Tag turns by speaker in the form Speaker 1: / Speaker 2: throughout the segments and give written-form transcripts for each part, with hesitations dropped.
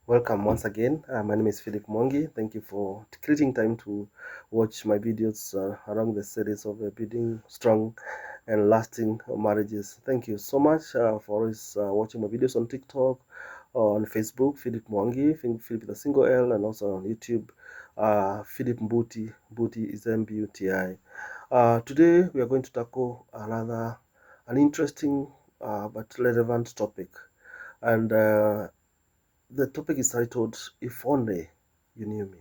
Speaker 1: Welcome once again. My name is Philip Mwangi. Thank you for creating time to watch my videos around the series of building strong and lasting marriages. Thank you so much for always watching my videos on TikTok, on Facebook, Philip Mwangi, Philip with a single L, and also on YouTube, Philip Mbuti. Mbuti is MBUTI. Today we are going to tackle an interesting but relevant topic, and the topic is titled, If Only You Knew Me.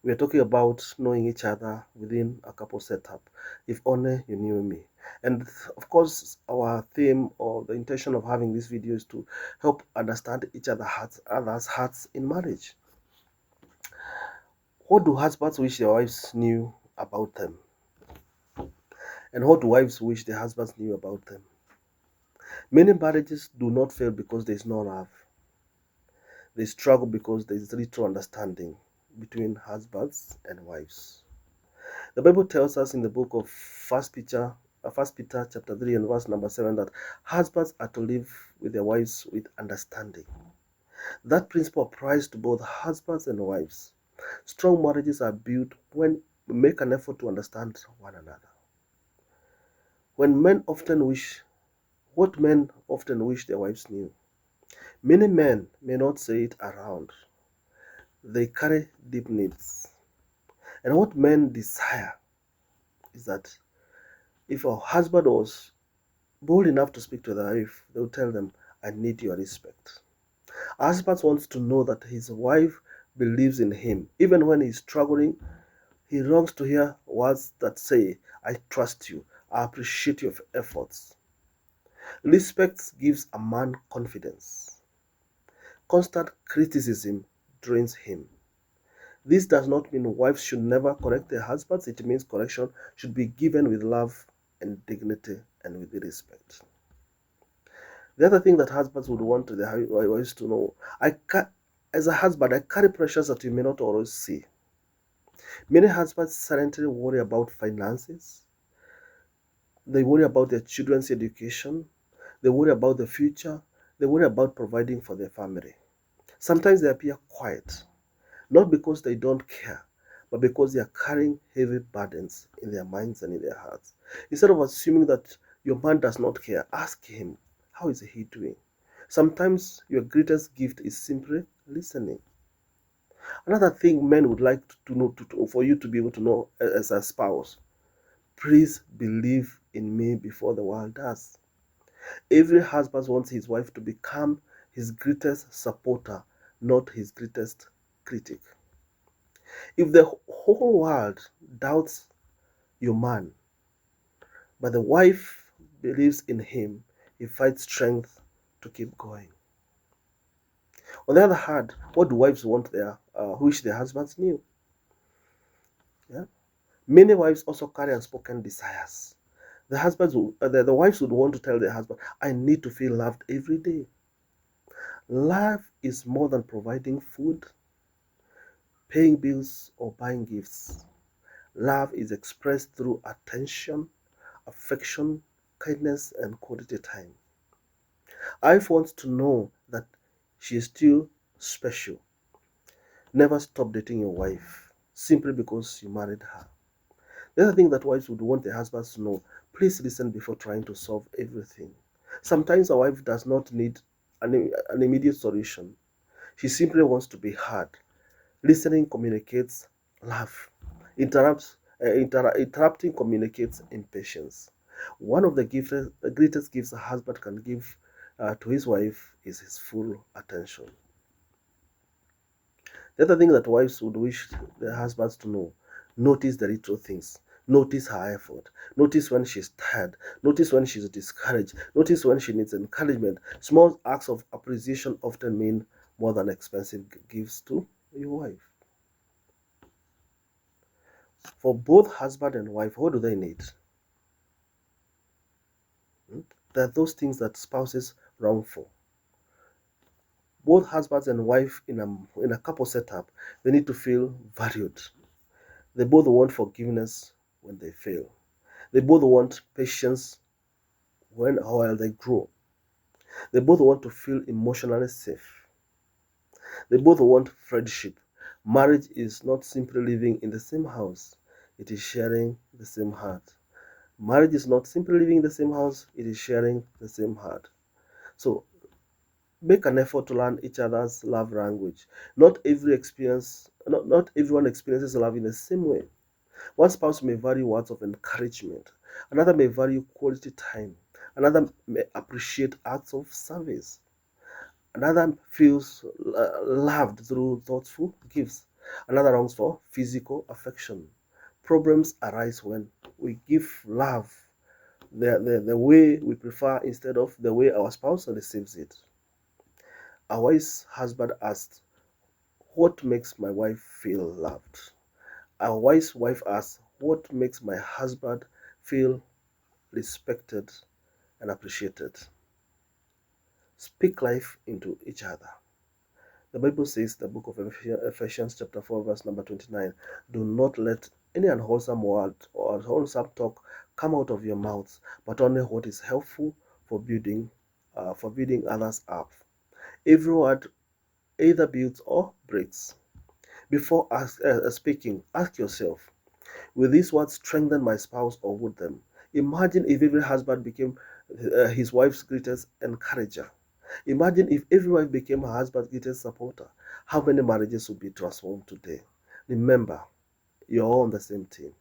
Speaker 1: We are talking about knowing each other within a couple setup. If only you knew me. And of course, our theme or the intention of having this video is to help understand each other's hearts in marriage. What do husbands wish their wives knew about them? And what do wives wish their husbands knew about them? Many marriages do not fail because there is no love. They struggle because there is little understanding between husbands and wives. The Bible tells us in the book of First Peter chapter 3 and verse number 7 that husbands are to live with their wives with understanding. That principle applies to both husbands and wives. Strong marriages are built when we make an effort to understand one another. What men often wish their wives knew. Many men may not say it around. They carry deep needs. And what men desire is that if a husband was bold enough to speak to their wife, they'll tell them, I need your respect. A husband wants to know that his wife believes in him. Even when he's struggling, he longs to hear words that say, I trust you, I appreciate your efforts. Respect gives a man confidence. Constant criticism drains him. This does not mean wives should never correct their husbands. It means correction should be given with love and dignity and with respect. The other thing that husbands would want their wives to know, as a husband, I carry pressures that you may not always see. Many husbands silently worry about finances. They worry about their children's education. They worry about the future. They worry about providing for their family. Sometimes they appear quiet, not because they don't care, but because they are carrying heavy burdens in their minds and in their hearts. Instead of assuming that your man does not care, ask him, how is he doing? Sometimes your greatest gift is simply listening. Another thing men would like to know, for you to be able to know as a spouse, please believe in me before the world does. Every husband wants his wife to become his greatest supporter, not his greatest critic. If the whole world doubts your man, but the wife believes in him, he finds strength to keep going. On the other hand, what do wives want wish their husbands knew? Yeah? Many wives also carry unspoken desires. The wives would want to tell their husband, I need to feel loved every day. Love is more than providing food, paying bills, or buying gifts. Love is expressed through attention, affection, kindness, and quality time. I want to know that she is still special. Never stop dating your wife simply because you married her. The other thing that wives would want their husbands to know, please listen before trying to solve everything. Sometimes a wife does not need an immediate solution. She simply wants to be heard. Listening communicates love. Interrupting communicates impatience. One of the greatest gifts a husband can give to his wife is his full attention. The other thing that wives would wish their husbands to know, notice the little things. Notice her effort. Notice when she's tired. Notice when she's discouraged. Notice when she needs encouragement. Small acts of appreciation often mean more than expensive gifts to your wife. For both husband and wife, what do they need? There are those things that spouses long for. Both husbands and wife in a couple setup, they need to feel valued. They both want forgiveness when they fail. They both want patience while they grow. They both want to feel emotionally safe. They both want friendship. Marriage is not simply living in the same house, it is sharing the same heart. Marriage is not simply living in the same house, it is sharing the same heart. So make an effort to learn each other's love language. Not everyone experiences love in the same way. One spouse may value words of encouragement, another may value quality time, another may appreciate acts of service, another feels loved through thoughtful gifts, another longs for physical affection. Problems arise when we give love the way we prefer instead of the way our spouse receives it. A wise husband asked, "What makes my wife feel loved?" A wise wife asks, "What makes my husband feel respected and appreciated?" Speak life into each other. The Bible says, the book of Ephesians chapter 4 verse number 29, "Do not let any unwholesome word or unwholesome talk come out of your mouths, but only what is helpful for building others up." Every word either builds or breaks. Before speaking, ask yourself, will these words strengthen my spouse or wound them? Imagine if every husband became his wife's greatest encourager. Imagine if every wife became her husband's greatest supporter. How many marriages would be transformed today? Remember, you're all on the same team.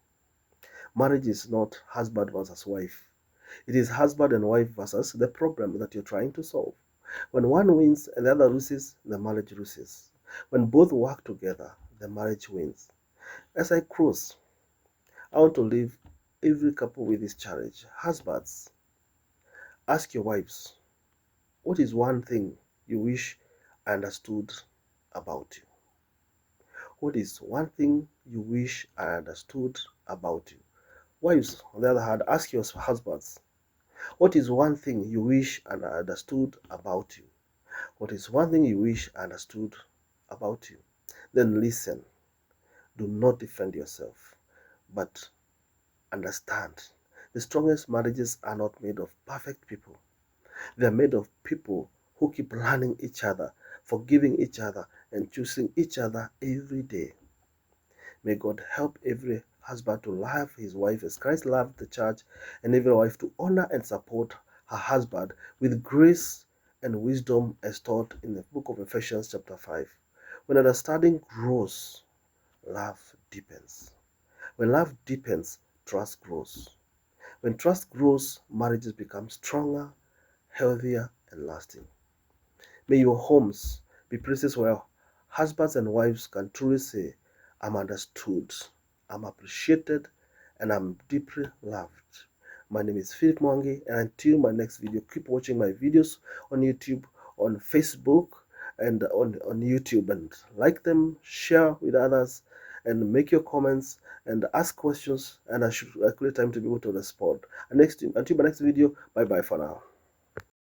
Speaker 1: Marriage is not husband versus wife. It is husband and wife versus the problem that you're trying to solve. When one wins and the other loses, the marriage loses. When both work together, the marriage wins. As I close, I want to leave every couple with this challenge. Husbands, ask your wives, what is one thing you wish I understood about you? What is one thing you wish I understood about you? Wives, on the other hand, ask your husbands, what is one thing you wish I understood about you? What is one thing you wish I understood about you? Then listen. Do not defend yourself, but understand. The strongest marriages are not made of perfect people. They are made of people who keep learning each other, forgiving each other, and choosing each other every day. May God help every husband to love his wife as Christ loved the church, and every wife to honor and support her husband with grace and wisdom as taught in the book of Ephesians chapter 5. When understanding grows, love deepens. When love deepens, trust grows. When trust grows, marriages become stronger, healthier, and lasting. May your homes be places where husbands and wives can truly say, I'm understood, I'm appreciated, and I'm deeply loved. My name is Philip Mwangi, and until my next video, keep watching my videos on YouTube, on Facebook, and on YouTube, and like them, share with others, and make your comments and ask questions, and I should create time to be able to respond. And until my next video, bye bye for now.